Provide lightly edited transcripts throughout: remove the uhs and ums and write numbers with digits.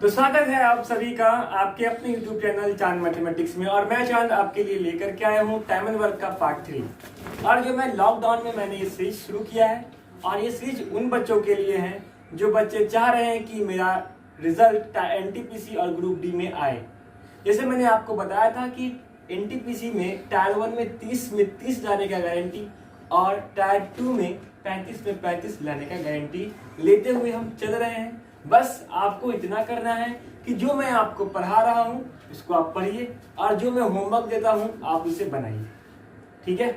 तो स्वागत है आप सभी का आपके अपने YouTube चैनल चांद मैथमेटिक्स में। और मैं चांद आपके लिए लेकर के आया हूँ टाइम एंड वर्क का पार्ट 3। और जो मैं लॉकडाउन में मैंने ये सीरीज शुरू किया है, और ये सीरीज उन बच्चों के लिए है जो बच्चे चाह रहे हैं कि मेरा रिजल्ट NTPC और ग्रुप डी में आए। जैसे मैंने आपको बताया था कि NTPC में टायर 1 में 30 लाने का गारंटी और टायर 2 में 35 लाने का गारंटी लेते हुए हम चल रहे हैं। बस आपको इतना करना है कि जो मैं आपको पढ़ा रहा हूं उसको आप पढ़िए, और जो मैं होमवर्क देता हूं आप उसे बनाइए। ठीक है,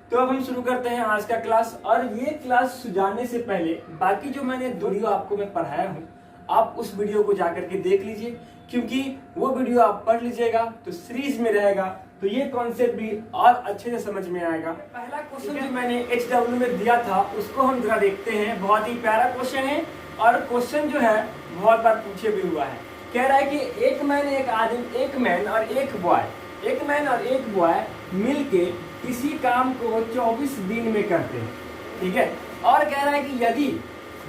तो अब हम शुरू करते हैं आज का क्लास। और ये क्लास जाने से पहले बाकी जो मैंने वीडियो आपको मैं पढ़ाया हूं, आप उस वीडियो को जाकर के देख लीजिए, क्योंकि वो वीडियो आप पढ़ लीजिएगा तो सीरीज में रहेगा, तो ये कॉन्सेप्ट भी और अच्छे से समझ में आएगा। पहला क्वेश्चन जो मैंने HW में दिया था उसको हम जरा देखते हैं। बहुत ही प्यारा क्वेश्चन है, और क्वेश्चन जो है बहुत बार पूछे भी हुआ है। कह रहा है कि एक मैन और एक बॉय मिलके किसी काम को 24 दिन में करते हैं। ठीक है, और कह रहा है कि यदि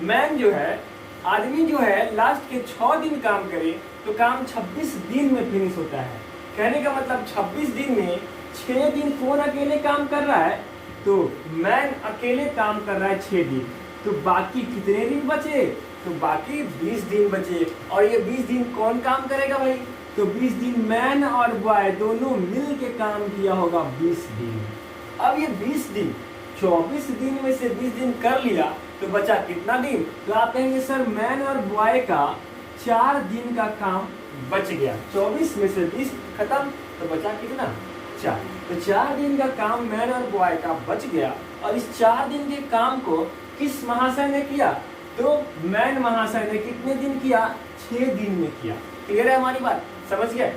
मैन जो है, आदमी जो है, लास्ट के 6 दिन काम करे तो काम 26 दिन में फिनिश होता है। कहने का मतलब 26 दिन में 6 दिन कौन अकेले काम कर रहा है, तो मैन अकेले काम कर रहा है 6 दिन। तो बाकी कितने दिन बचे, तो बाकी 20 दिन बचे। और ये 20 दिन कौन काम करेगा भाई, तो 20 दिन मैन और बॉय दोनों मिल के काम किया होगा 20 दिन। अब ये 20 दिन 24 दिन में से 20 दिन कर लिया तो बचा कितना दिन, तो आप कहेंगे सर मैन और बॉय का 4 दिन का काम बच गया। 24 में से 20 खत्म तो बचा कितना, 4। तो 4 दिन का काम मैन और बॉय का बच गया। और इस 4 दिन के काम को किस महाशय ने किया, तो मैन महाशय ने कितने दिन किया, 6 दिन में किया। क्लियर है हमारी बात, समझ गए।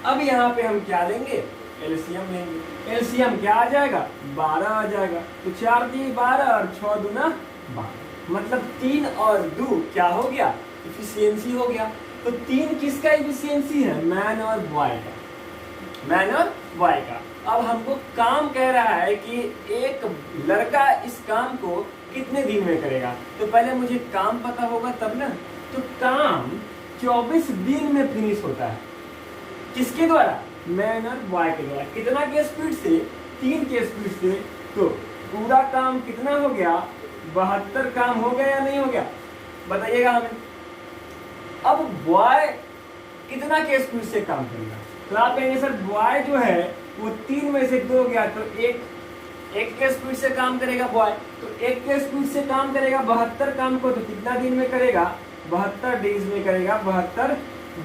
अब यहाँ पे हम क्या लेंगे, एलसीएम लेंगे। एलसीएम क्या आ जाएगा, 12 आ जाएगा। तो 4 × 12 और 6 दूना 12, मतलब 3 और 2 क्या हो गया, इफिशियंसी हो गया। तो 3 किसका इफिशियंसी है, मैन और बॉय का। अब हमको काम कह रहा है कि एक लड़का इस काम को कितने दिन में करेगा, तो पहले मुझे काम पता होगा तब ना। तो काम 24 दिन में फिनिश होता है, किसके द्वारा, मैन और बॉय के द्वारा। कितना के स्पीड से, 3 के स्पीड से। तो पूरा काम कितना हो गया, 72 काम हो गया या नहीं हो गया, बताइएगा हमें। अब बॉय कितना के स्पीड से काम करेगा, तो आप कहेंगे सर बॉय जो है वो 3 में से 2 गया, तो एक के स्पीड से काम करेगा बॉय। तो 1 के स्पीड से काम करेगा 72 काम को, तो कितना दिन में करेगा, 72 डेज में करेगा, 72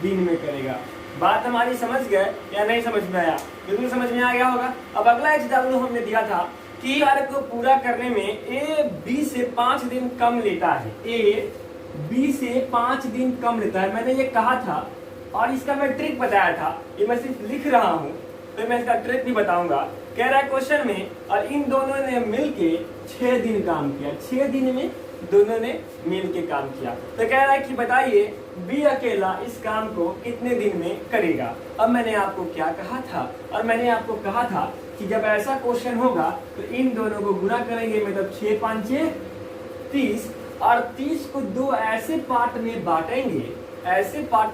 दिन में करेगा। बात हमारी समझ गए या नहीं समझ में आया, बिल्कुल समझ में आ गया होगा। अब अगला HW हमने दिया था कि कार्य को पूरा करने में A B से 5 दिन कम लेता है। A B से 5 दिन कम लेता है, मैंने ये कहा था, और इसका मैं ट्रिक बताया था। ये मैं सिर्फ लिख रहा हूँ, तो मैं इसका ट्रिक भी बताऊंगा। कह रहा है क्वेश्चन में, और इन दोनों ने मिलके 6 दिन काम किया। 6 दिन में दोनों ने मिल के काम किया। तो कह रहा है कि बताइए बी अकेला इस काम को कितने दिन में करेगा। अब मैंने आपको क्या कहा था, और मैंने आपको कहा था कि जब ऐसा क्वेश्चन होगा तो इन दोनों को गुना करेंगे, मतलब 6 × 5 = 30, और 30 को 2 ऐसे पार्ट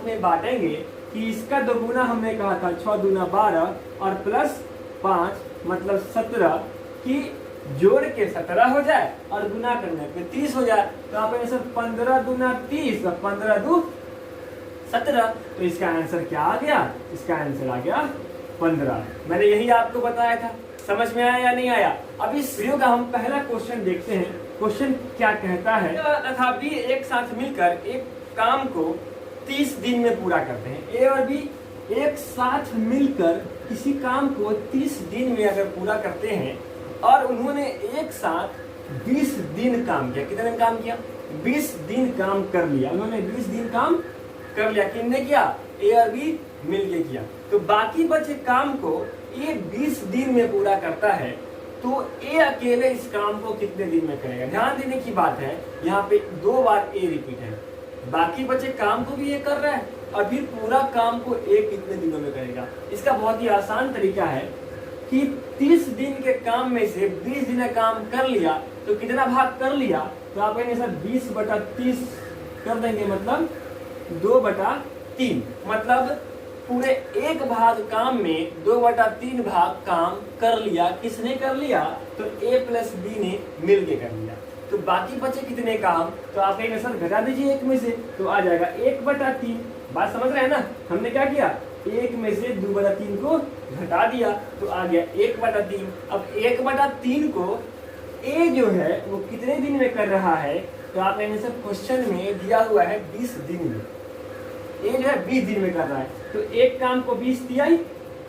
में बांटेंगे कि इसका दोगुना हमने कहा था 6 दूना 12 और प्लस 5 मतलब 17 की जोड़ के 17 हो जाए और गुना करने पे 30 हो जाए। तो आप आंसर 15 दूना 30 और 15 दू 17। तो इसका आंसर क्या आ गया, इसका आंसर आ गया 15। मैंने यही आपको बताया था, समझ में आया या नहीं आया। अब इस वीडियो का हम पहला क्वेश्चन देखते हैं। क्वेश्चन क्या कहता है, तथा बी एक साथ मिलकर एक काम को 30 दिन में पूरा करते हैं। ए और बी एक साथ मिलकर किसी काम को 30 दिन में अगर पूरा करते हैं, और उन्होंने एक साथ 20 दिन काम किया। कितने दिन काम किया, 20 दिन काम कर लिया। उन्होंने 20 दिन काम कर लिया, किसने किया, ए और बी मिलके किया। तो बाकी बचे काम को ए 20 दिन में पूरा करता है, तो ए अकेले इस काम को कितने दिन में करेगा। ध्यान देने की बात है, यहाँ पे 2 बार ए रिपीट है। बाकी बचे काम को भी ये कर रहा है, और फिर पूरा काम को ए कितने दिनों में करेगा। इसका बहुत ही आसान तरीका है, कि 30 दिन के काम में से 20 दिन का काम कर लिया तो कितना भाग कर लिया, तो आप कहेंगे सर 20/30 कर देंगे, मतलब 2/3, मतलब पूरे एक भाग काम में 2/3 भाग काम कर लिया। किसने कर लिया, तो A + B ने मिलके कर लिया। तो बाकी बचे कितने काम, तो आप कहेंगे सर घटा दीजिए एक में से, तो आ जाएगा 1/3। बात समझ रहे हैं ना, हमने क्या किया, एक में से 2/3 को घटा दिया तो आ गया 1/3। अब 1/3 को A जो है वो कितने दिन में कर रहा है, तो आप कहेंगे सर क्वेश्चन में दिया हुआ है 20 दिन में, A जो है 20 दिन में कर रहा है, तो एक काम को 20 दिया ही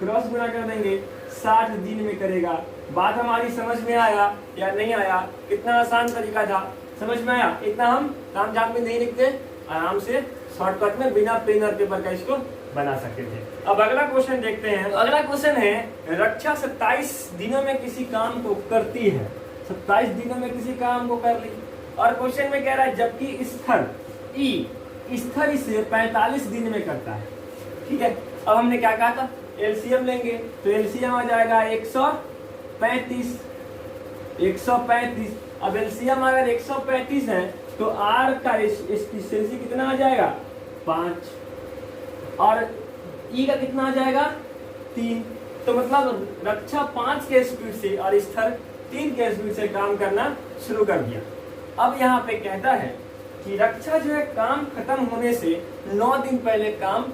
क्रॉस गुणा कर देंगे, 60 दिन में करेगा। बात हमारी समझ में आया या नहीं आया, कितना आसान तरीका था, समझ में आया। इतना हम काम झाम में नहीं लिखते, आराम से शॉर्टकट में बिना पेन और पेपर का इसको बना सकते थे। अब अगला क्वेश्चन देखते हैं। अगला क्वेश्चन है, रक्षा 27 दिनों में किसी काम को करती है, 27 दिनों में किसी काम को कर ली, और क्वेश्चन में कह रहा है जबकि स्थल स्तर इसे 45 दिन में करता है। ठीक है, अब हमने क्या कहा था, एलसीएम लेंगे, तो एलसीएम आ जाएगा 135। अब एलसीएम अगर 135 है तो आर का एफिशिएंसी कितना आ जाएगा, 5, और ई का कितना आ जाएगा, 3। तो मतलब रक्षा 5 के स्पीड से और स्तर 3 के स्पीड से काम करना शुरू कर दिया। अब यहाँ पे कहता है कि रक्षा जो है काम खत्म होने से 9 दिन पहले काम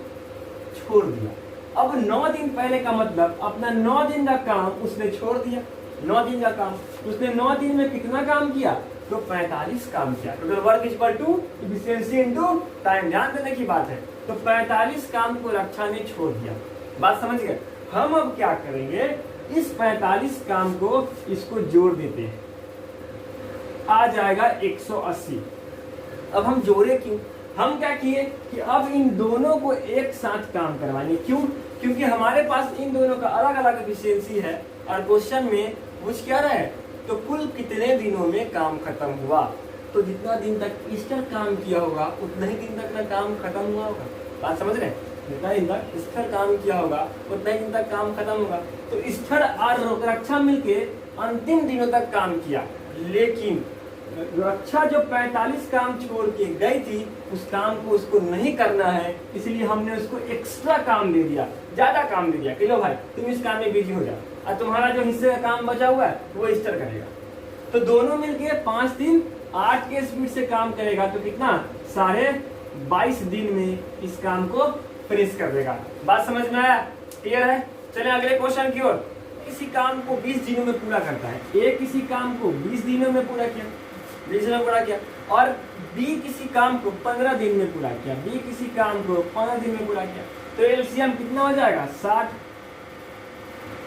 छोड़ दिया। अब 9 दिन पहले का मतलब अपना 9 दिन का काम उसने छोड़ दिया। 9 दिन का काम उसने 9 दिन में कितना काम किया, तो 45 काम किया। Total work equal to efficiency into time, ध्यान देने की बात है। तो 45 काम को रक्षा ने छोड़ दिया। बात समझ गए। हम अब क्या करेंगे, इस 45 काम को इसको जोड़ देते हैं, आ जाएगा 180। अब हम जोड़े क्यों, हम क्या किए कि अब इन दोनों को एक साथ काम करवाएंगे। क्यों, क्योंकि हमारे पास इन दोनों का अलग अलग एफिशिएंसी है और क्वेश्चन में पूछ क्या रहा है, तो कुल कितने दिनों में काम खत्म हुआ। तो जितना दिन तक ईस्टर काम किया होगा उतना ही दिन तक ना काम खत्म हुआ होगा। बात समझ रहे हैं, जितना दिन तक ईस्टर काम किया होगा उतना ही दिन तक काम खत्म होगा। तो ईस्टर और रक्षा मिलके अंतिम दिनों तक काम किया, लेकिन रक्षा जो 45 काम छोड़ के गई थी उस काम को उसको नहीं करना है, इसलिए हमने उसको एक्स्ट्रा काम दे दिया, ज्यादा काम दे दिया कि लो भाई तुम इस काम में बिजी हो जाओ, और तुम्हारा जो हिस्से का काम बचा हुआ है वो ईस्टर करेगा। तो दोनों मिलके 5 दिन 8 के स्पीड से काम करेगा, तो कितना 22.5 दिन में इस काम को फिनिश कर देगा। बात समझ में आया, क्लियर है। चले अगले क्वेश्चन की ओर। किसी काम को 20 दिनों में पूरा करता है, ए किसी काम को 20 दिनों में पूरा किया, 20 दिनों में पूरा किया, और बी किसी काम को 15 दिन में पूरा किया, बी किसी काम को 15 दिन में पूरा किया। तो एलसीएम कितना हो जाएगा, 60,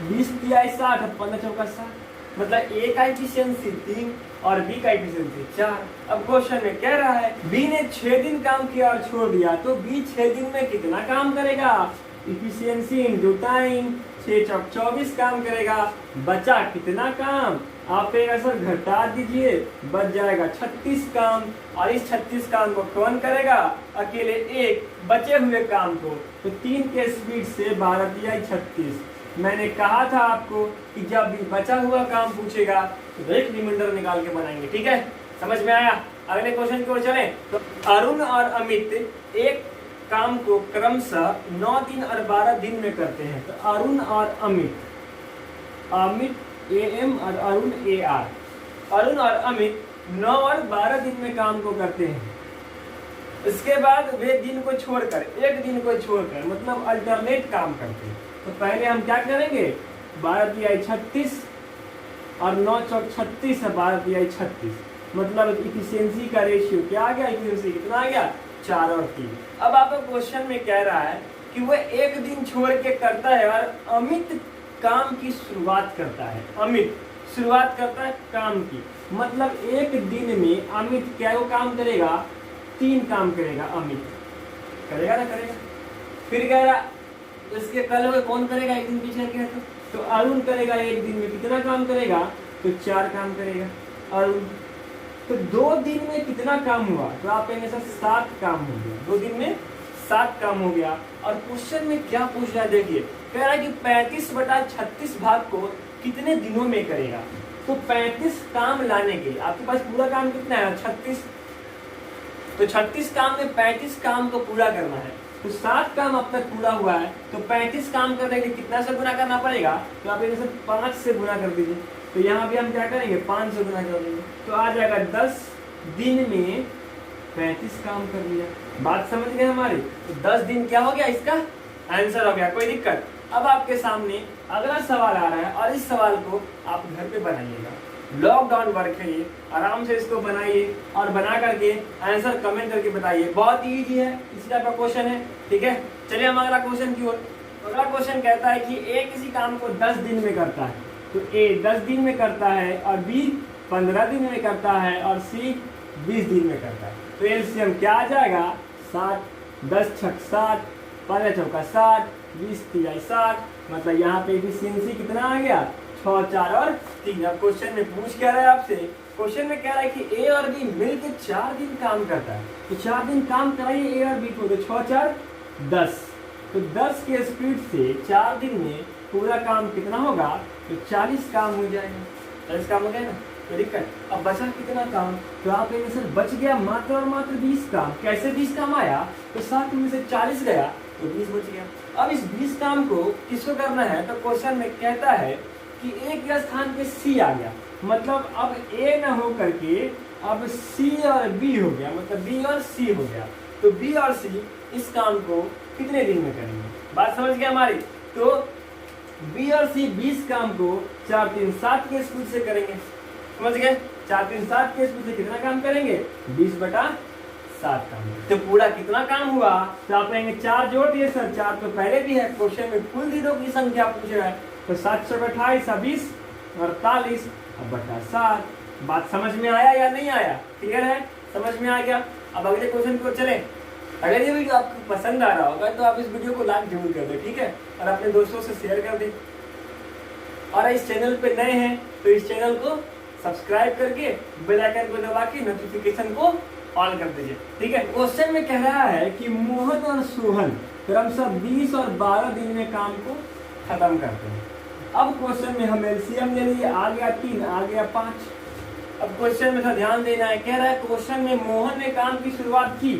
20 दिया 60, 15 चौका 60, मतलब ए का एफिशिएंसी 3 और बी का एफिशिएंसी 4। अब क्वेश्चन में कह रहा है बी ने 6 दिन काम किया और छोड़ दिया, तो बी 6 दिन में कितना काम करेगा, एफिशिएंसी इनटू टाइम, 6 चौक 24 काम करेगा। बचा कितना काम, आप कहेगा सर घटा दीजिए, बच जाएगा 36 काम, और इस 36 काम को कौन करेगा, अकेले एक बचे हुए काम को। तो 3 के स्पीड से 12 दिया 36। मैंने कहा था आपको कि जब भी बचा हुआ काम पूछेगा तो एक रिमाइंडर निकाल के बनाएंगे, ठीक है, समझ में आया। अगले क्वेश्चन की ओर चले। तो अरुण और अमित एक काम को क्रमशः 9 दिन और 12 दिन में करते हैं। तो अरुण और अमित, अमित AM और अरुण AR, अरुण और अमित 9 और 12 दिन में काम को करते हैं। इसके बाद वे दिन को छोड़कर, एक दिन को छोड़कर, मतलब अल्टरनेट काम करते हैं। तो पहले हम क्या करेंगे, 12 दिया 36 और 9 चौक 36 है, 12 दिया 36, मतलब इफिशिएंसी का रेशियो क्या आ गया, इफिशिएंसी कितना आ गया, 4 और 3। अब आपको क्वेश्चन में कह रहा है कि वो एक दिन छोड़ के करता है और अमित काम की शुरुआत करता है, अमित शुरुआत करता है काम की, मतलब एक दिन में अमित क्या वो काम करेगा, 3 काम करेगा, अमित करेगा ना, करेगा। फिर कह रहा इसके कल हुए कौन करेगा, एक दिन पीछे क्या, तो अरुण करेगा, एक दिन में कितना काम करेगा, तो 4 काम करेगा अरुण। तो 2 दिन में कितना काम हुआ, तो आप कहेंगे सर 7 काम हो गया, 2 दिन में 7 काम हो गया। और क्वेश्चन में क्या पूछ रहा है देखिए, कह रहा है कि 35/36 भाग को कितने दिनों में करेगा। तो 35 काम लाने के लिए आपके पास पूरा काम कितना है 36, तो 36 काम में 35 काम को पूरा करना है। तो 7 काम अब तक पूरा हुआ है, तो 35 काम करने के लिए कितना से गुना करना पड़ेगा, तो आप इसे 5 से गुना कर दीजिए। तो यहाँ भी हम क्या करेंगे 5 से गुना कर देंगे, तो आ जाएगा 10 दिन में 35 काम कर लिया। बात समझ गए हमारी। तो 10 दिन क्या हो गया, इसका आंसर हो गया, कोई दिक्कत। अब आपके सामने अगला सवाल आ रहा है और इस सवाल को आप घर पे बनाइएगा। लॉकडाउन वर्क है ये, आराम से इसको बनाइए और बना करके आंसर कमेंट करके बताइए। बहुत इजी है, इसी टाइप का क्वेश्चन है, ठीक है। चलिए हम अगला क्वेश्चन की ओर। अगला क्वेश्चन कहता है कि ए किसी काम को 10 दिन में करता है, तो ए 10 दिन में करता है और बी 15 दिन में करता है और सी 20 दिन में करता है। तो एलसीएम क्या आ जाएगा 7, 10 छक 7, 15 चौका 60, 20 तिहाई 60, मतलब यहाँ पे एफिशिएंसी कितना आ गया 6, 4 और 3। अब क्वेश्चन में पूछ क्या रहा है आपसे, क्वेश्चन में कह रहा है कि ए और बी मिलकर 4 दिन काम करता है, तो 4 दिन काम कराइए ए और बी को, तो 6, 4, 10। तो 10 के स्पीड से 4 दिन में पूरा काम कितना होगा, तो 40 काम हो जाएगा। 40 काम हो गया ना, कोई दिक्कत। अब बचा कितना काम, तो आप कहेंगे सर बच गया मात्र और मात्र 20 काम। कैसे 20 काम आया, तो 7 में से 40 गया तो 20 बच गया। अब इस 20 काम को किसको करना है, तो क्वेश्चन में कहता है कि ए के स्थान पे सी आ गया, मतलब अब ए ना हो करके अब सी और बी हो गया, मतलब बी और सी हो गया। तो बी और सी इस काम को कितने दिन में करेंगे, बात समझ गए हमारी। तो बी और सी 20 काम को 4, 3, 7 के स्पीड से करेंगे, समझ गए। 4, 3, 7 के स्पीड से कितना काम करेंगे 20/7 काम। तो पूरा कितना काम हुआ, तो आप कहेंगे 4 जोड़ दिए सर, 4 तो पहले भी है, क्वेश्चन में कुल दिनों की संख्या पूछ रहा है, तो 728, 20, 48 अब बटा 7। बात समझ में आया या नहीं आया, क्लियर है, समझ में आ गया। अब अगले क्वेश्चन को चले। अगर ये वीडियो आपको पसंद आ रहा होगा तो आप इस वीडियो को लाइक जरूर कर दें, ठीक है, और अपने दोस्तों से शेयर कर दें। और इस चैनल पे नए हैं तो इस चैनल को सब्सक्राइब करके बेल आइकन को दबा के नोटिफिकेशन को ऑन कर दीजिए, ठीक है। क्वेश्चन में कह रहा है कि मोहन और सोहन क्रमशः 20 और 12 दिन में काम को खत्म करते हैं। अब क्वेश्चन में हम एलसीएम ले लिए, आ गया 3, आ गया 5। अब क्वेश्चन में ध्यान देना है, कह रहा है क्वेश्चन में मोहन ने काम की शुरुआत की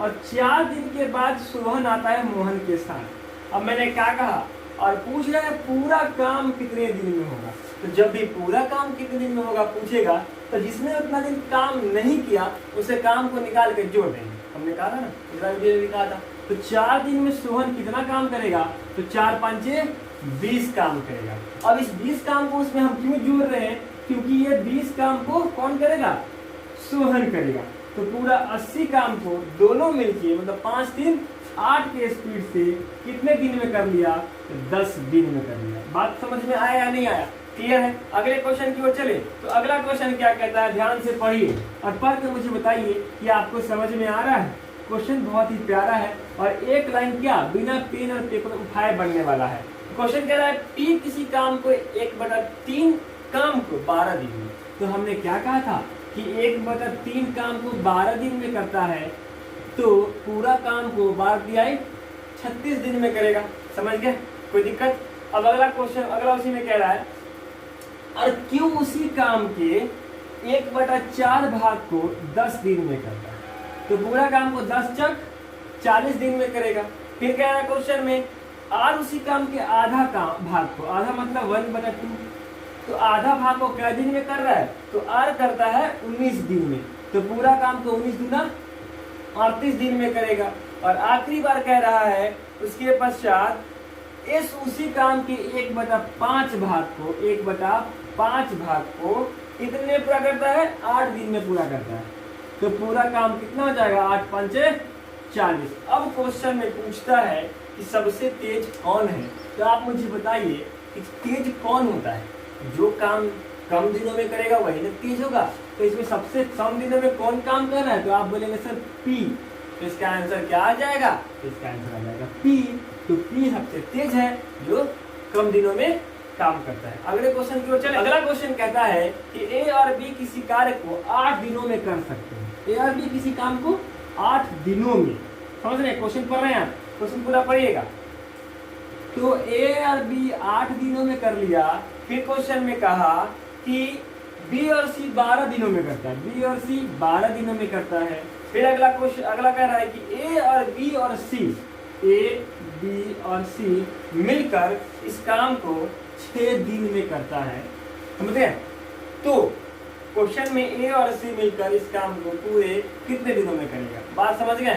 और 4 दिन के बाद सोहन आता है मोहन के साथ। अब मैंने क्या कहा, और पूछ रहा है पूरा काम कितने दिन में होगा। तो जब भी पूरा काम कितने दिन में होगा पूछेगा, तो जिसने उतना दिन काम नहीं किया उसे काम को निकाल के जोड़ देंगे। हमने कहा था ना, पिछला वीडियो में कहा था। तो 4 दिन में सोहन कितना काम करेगा, तो 4, 5, 20 काम करेगा। अब इस 20 काम को उसमें हम क्यों जोड़ रहे हैं, क्योंकि ये 20 काम को कौन करेगा, सोहन करेगा। तो पूरा 80 काम को दोनों मिलके, मतलब 5, 3, 8 के स्पीड से कितने दिन में कर लिया, तो 10 दिन में कर लिया। बात समझ में आया या नहीं आया, क्लियर है। अगले क्वेश्चन की ओर चले। तो अगला क्वेश्चन क्या कहता है, ध्यान से पढ़िए और पढ़ के मुझे बताइए कि आपको समझ में आ रहा है। क्वेश्चन बहुत ही प्यारा है और एक लाइन क्या बिना पेन और पेपर उठाए बनने वाला है। क्वेश्चन कह रहा है पी किसी काम को 1/3 काम को 12 दिन में। तो हमने क्या कहा था कि 1/3 काम को 12 दिन में करता है, तो पूरा काम को 36 दिन में करेगा। समझ गए, कोई दिक्कत। अब अगला क्वेश्चन, अगला उसी में कह रहा है और क्यों उसी काम के 1/4 भाग को 10 दिन में करता है। तो पूरा काम को 10 चक 40 दिन में करेगा। फिर कह रहा है क्वेश्चन में आर उसी काम के आधा काम भाग को, आधा मतलब 1/2, तो आधा भाग को क्या दिन में कर रहा है, तो आर करता है 19 दिन में। तो पूरा काम को 19 दूना 38 दिन में करेगा। और आखिरी बार कह रहा है उसके पश्चात इस उसी काम के 1/5 भाग को, 1/5 भाग को कितने में पूरा करता है, 8 दिन में पूरा करता है। तो पूरा काम कितना हो जाएगा, 8, 5, 40। अब क्वेश्चन में पूछता है कि सबसे तेज कौन है। तो आप मुझे बताइए कि तेज कौन होता है, जो काम कम दिनों में करेगा वही ना तेज होगा। तो इसमें सबसे कम दिनों में कौन काम कर रहा है, तो आप बोलेंगे सर पी। तो इसका आंसर क्या आ जाएगा, तो इसका आंसर आ जाएगा पी। तो पी सबसे तेज है जो कम दिनों में काम करता है। अगले क्वेश्चन की ओर चले। अगला क्वेश्चन कहता है कि ए और बी किसी कार्य को 8 दिनों में कर सकते हैं। ए और बी किसी काम को 8 दिनों में समझ रहे हैं? क्वेश्चन पढ़ रहे हैं आप, क्वेश्चन पूरा पढ़िएगा। तो ए और बी 8 दिनों में कर लिया। फिर क्वेश्चन में कहा कि बी और सी 12 दिनों में करता है, बी और सी 12 दिनों में करता है। फिर अगला क्वेश्चन, अगला कह रहा है कि ए और बी और सी, ए बी और सी मिलकर इस काम को 6 दिन में करता है। समझते हैं? तो क्वेश्चन में ए और सी मिलकर इस काम को पूरे कितने दिनों में करेगा? बात समझ गए?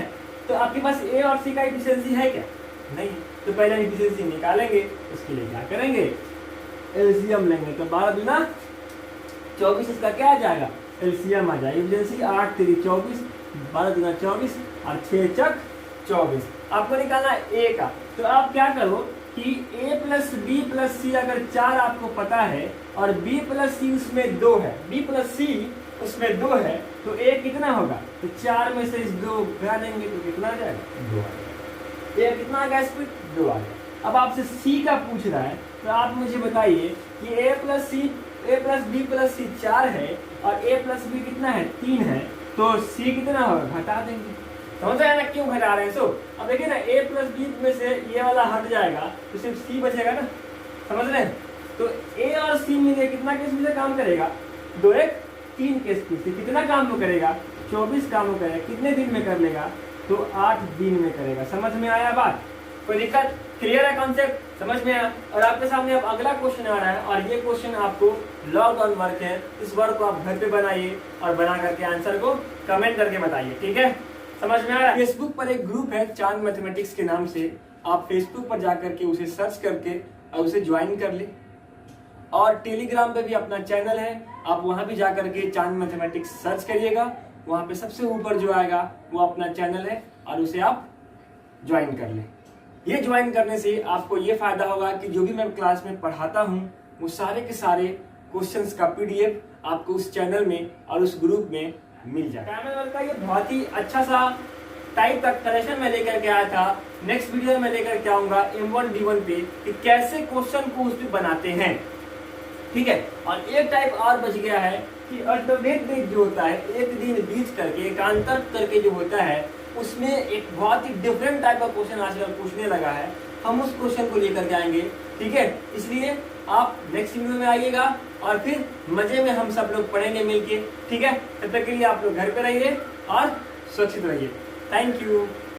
तो आपके पास ए और सी का एफिशिएंसी है क्या? नहीं। तो पहले एफिशिएंसी निकालेंगे, उसके लिए क्या करेंगे? एलसीएम लेंगे। तो 12 दूना 24, इसका क्या आ जाएगा? एलसीएम आ जाएगा। एफिशिएंसी 8 3 24, 12 दूना 24 और 6 चक 24। आपको निकालना ए का। तो आप क्या करो कि a प्लस बी प्लस सी अगर 4 आपको पता है और b प्लस सी उसमें 2 है, b प्लस सी उसमें 2 है, तो a कितना होगा? तो 4 में से इस 2 घटा देंगे तो कितना आ जाएगा? 2 आ जाएगा। a कितना आ गया? स्पीड 2 आ गया। अब आपसे c का पूछ रहा है, तो आप मुझे बताइए कि a प्लस b प्लस सी 4 है और a प्लस b कितना है? 3 है, तो c कितना होगा? घटा देंगे। समझ आया ना क्यों घटा रहे हैं? सो अब देखिए ना, a प्लस बी में से ये वाला हट जाएगा तो सिर्फ c बचेगा ना। समझ रहे हैं? तो a और c मिले कितना केस में से काम करेगा? 2 1 3 केस में से कितना काम में करेगा? 24 काम में करेगा। कितने दिन में कर लेगा? तो 8 दिन में करेगा। समझ में आया बात? कोई दिक्कत? क्लियर है कॉन्सेप्ट? समझ में आया? और आपके सामने अब अगला क्वेश्चन आ रहा है और ये क्वेश्चन आपको लॉग ऑन वर्क है। इस वर्क को आप घर पे बनाइए और बना करके आंसर को कमेंट करके बताइए। ठीक है? समझ में आ रहा है? फेसबुक पर एक ग्रुप है चांद मैथमेटिक्स के नाम से, आप फेसबुक पर जाकर के उसे सर्च करके और उसे ज्वाइन कर ले। और टेलीग्राम पे भी अपना चैनल है, आप वहां भी जाकर के चांद मैथमेटिक्स सर्च करिएगा। वहां पे सबसे ऊपर जो आएगा वो अपना चैनल है और उसे आप ज्वाइन कर ले। ये ज्वाइन करने से आपको ये फायदा होगा कि जो भी मैं क्लास में पढ़ाता हूँ वो सारे के सारे क्वेश्चंस का पीडीएफ आपको उस चैनल में और उस ग्रुप में मिल जाए। कैमरा का ये बहुत ही अच्छा सा टाइप का कनेक्शन मैं लेकर के आया था। नेक्स्ट वीडियो में लेकर के आऊंगा M1 D1 पे कि कैसे क्वेश्चन को उस पे बनाते हैं। ठीक है? और एक टाइप और बच गया है कि अल्टरनेट डेट जो होता है, एक दिन बीच करके एकांतर करके जो होता है, उसमें एक बहुत ही डिफरेंट टाइप का क्वेश्चन आजकल पूछने लगा है। हम उस क्वेश्चन को लेकर के आएंगे। ठीक है? इसलिए आप नेक्स्ट वीडियो में आइएगा और फिर मजे में हम सब लोग पढ़ेंगे मिलके। ठीक है? तब तक के लिए आप लोग घर पे रहिए और सुरक्षित रहिए। Thank you.